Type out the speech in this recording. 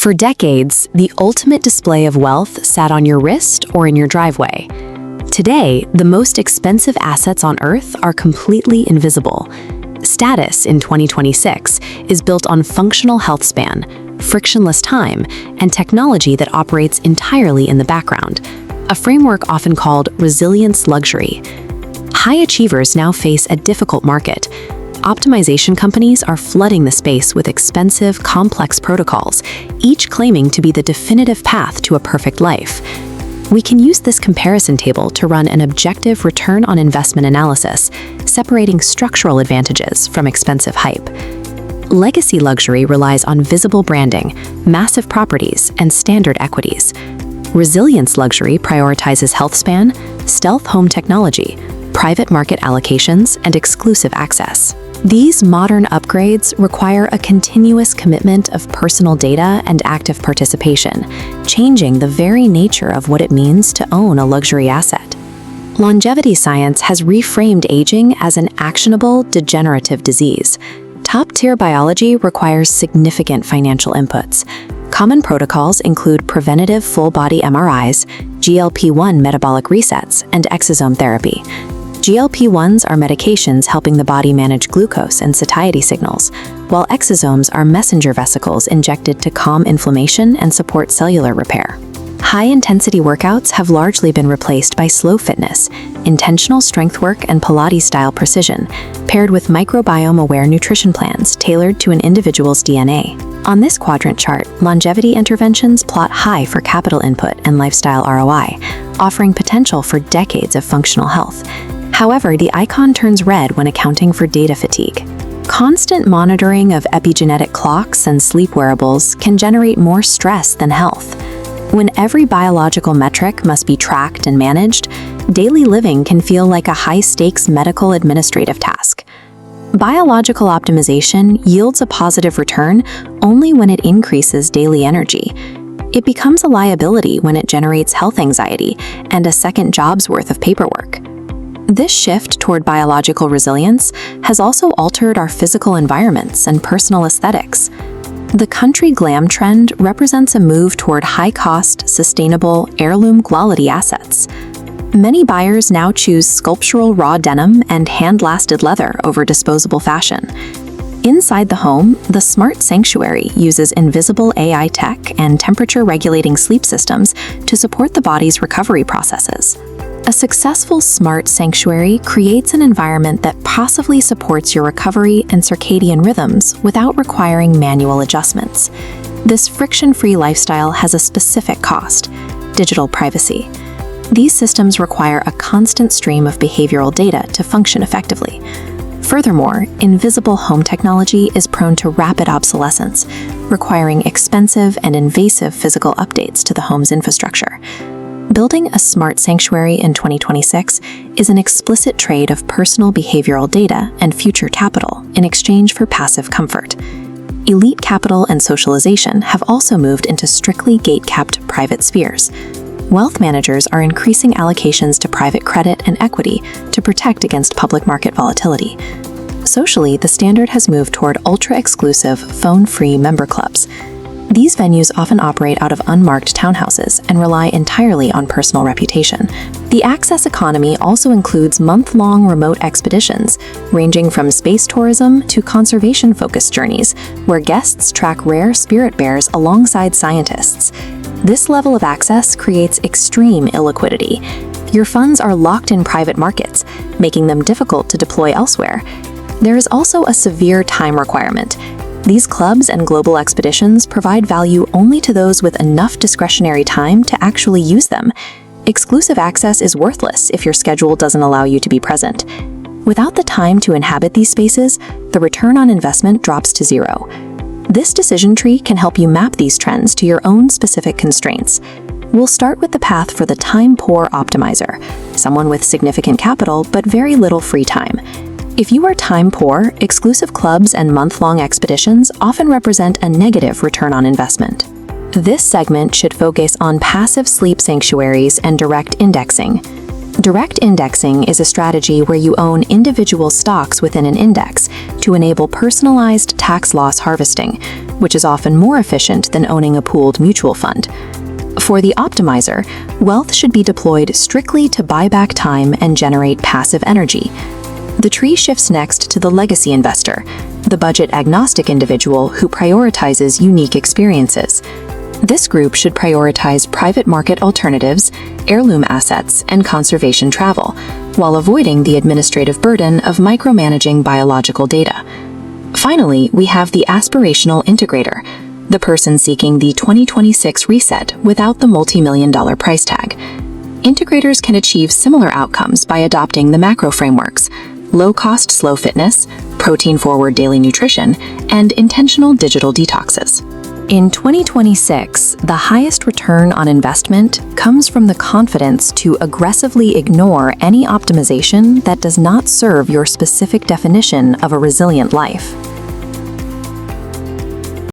For decades, the ultimate display of wealth sat on your wrist or in your driveway. Today, the most expensive assets on Earth are completely invisible. Status in 2026 is built on functional health span, frictionless time, and technology that operates entirely in the background, a framework often called resilience luxury. High achievers now face a difficult market. Optimization companies are flooding the space with expensive, complex protocols, each claiming to be the definitive path to a perfect life. We can use this comparison table to run an objective return on investment analysis, separating structural advantages from expensive hype. Legacy luxury relies on visible branding, massive properties, and standard equities. Resilience luxury prioritizes health span, stealth home technology, private market allocations, and exclusive access. These modern upgrades require a continuous commitment of personal data and active participation, changing the very nature of what it means to own a luxury asset. Longevity science has reframed aging as an actionable, degenerative disease. Top-tier biology requires significant financial inputs. Common protocols include preventative full-body MRIs, GLP-1 metabolic resets, and exosome therapy. GLP-1s are medications helping the body manage glucose and satiety signals, while exosomes are messenger vesicles injected to calm inflammation and support cellular repair. High-intensity workouts have largely been replaced by slow fitness, intentional strength work, and Pilates-style precision, paired with microbiome-aware nutrition plans tailored to an individual's DNA. On this quadrant chart, longevity interventions plot high for capital input and lifestyle ROI, offering potential for decades of functional health. However, the icon turns red when accounting for data fatigue. Constant monitoring of epigenetic clocks and sleep wearables can generate more stress than health. When every biological metric must be tracked and managed, daily living can feel like a high-stakes medical administrative task. Biological optimization yields a positive return only when it increases daily energy. It becomes a liability when it generates health anxiety and a second job's worth of paperwork. This shift toward biological resilience has also altered our physical environments and personal aesthetics. The country glam trend represents a move toward high-cost, sustainable, heirloom-quality assets. Many buyers now choose sculptural raw denim and hand-lasted leather over disposable fashion. Inside the home, the Smart Sanctuary uses invisible AI tech and temperature-regulating sleep systems to support the body's recovery processes. A successful Smart Sanctuary creates an environment that passively supports your recovery and circadian rhythms without requiring manual adjustments. This friction-free lifestyle has a specific cost: digital privacy. These systems require a constant stream of behavioral data to function effectively. Furthermore, invisible home technology is prone to rapid obsolescence, requiring expensive and invasive physical updates to the home's infrastructure. Building a smart sanctuary in 2026 is an explicit trade of personal behavioral data and future capital in exchange for passive comfort. Elite capital and socialization have also moved into strictly gate-capped private spheres. Wealth managers are increasing allocations to private credit and equity to protect against public market volatility. Socially, the standard has moved toward ultra-exclusive, phone-free member clubs. These venues often operate out of unmarked townhouses and rely entirely on personal reputation. The access economy also includes month-long remote expeditions, ranging from space tourism to conservation-focused journeys, where guests track rare spirit bears alongside scientists. This level of access creates extreme illiquidity. Your funds are locked in private markets, making them difficult to deploy elsewhere. There is also a severe time requirement. These clubs and global expeditions provide value only to those with enough discretionary time to actually use them. Exclusive access is worthless if your schedule doesn't allow you to be present. Without the time to inhabit these spaces, the return on investment drops to zero. This decision tree can help you map these trends to your own specific constraints. We'll start with the path for the time-poor optimizer, someone with significant capital but very little free time. If you are time-poor, exclusive clubs and month-long expeditions often represent a negative return on investment. This segment should focus on passive sleep sanctuaries and direct indexing. Direct indexing is a strategy where you own individual stocks within an index to enable personalized tax loss harvesting, which is often more efficient than owning a pooled mutual fund. For the optimizer, wealth should be deployed strictly to buy back time and generate passive energy. The tree shifts next to the legacy investor, the budget-agnostic individual who prioritizes unique experiences. This group should prioritize private market alternatives, heirloom assets, and conservation travel, while avoiding the administrative burden of micromanaging biological data. Finally, we have the aspirational integrator, the person seeking the 2026 reset without the multi-million-dollar price tag. Integrators can achieve similar outcomes by adopting the macro frameworks: low-cost slow fitness, protein-forward daily nutrition, and intentional digital detoxes. In 2026, the highest return on investment comes from the confidence to aggressively ignore any optimization that does not serve your specific definition of a resilient life.